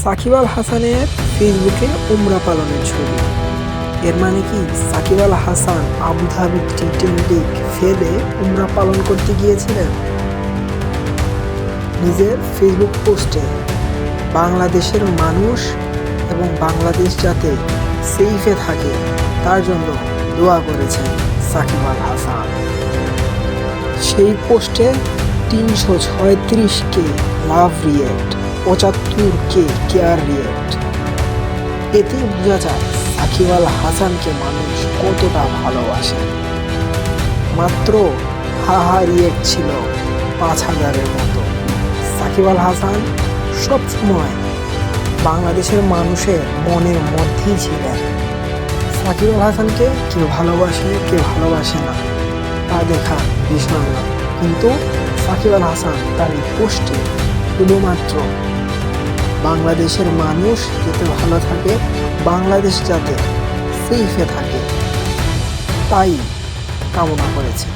সাকিব আল হাসানের ফেসবুকে উমরা পালনের ছবি। এর মানে কি সাকিব আল হাসান আবুধাবি টি-20 ফেলে উমরা পালন করতে গিয়েছিলেন? নিজের ফেসবুক পোস্টে বাংলাদেশের মানুষ এবং বাংলাদেশ যাতে সেফে থাকে তার জন্য দোয়া করেছেন সাকিব আল হাসান। সেই পোস্টে 336K love react, 75K care react. এতেই বোঝা যায় সাকিব আল হাসানকে মানুষ কতটা ভালোবাসে। মাত্র হাহা রিয়েক্ট ছিল 5000-এর মতো। সাকিব আল হাসান সবসময় বাংলাদেশের মানুষের মনের মধ্যেই ছিলেন। সাকিব আল হাসানকে কেউ ভালোবাসে কেউ ভালোবাসে না তা দেখা বিষয় না, কিন্তু সাকিব আল হাসান তার এই পোস্টে শুধুমাত্র বাংলাদেশের মানুষ যাতে ভালো থাকে, বাংলাদেশ যাতে সেফে থাকে তাই কামনা করেছে।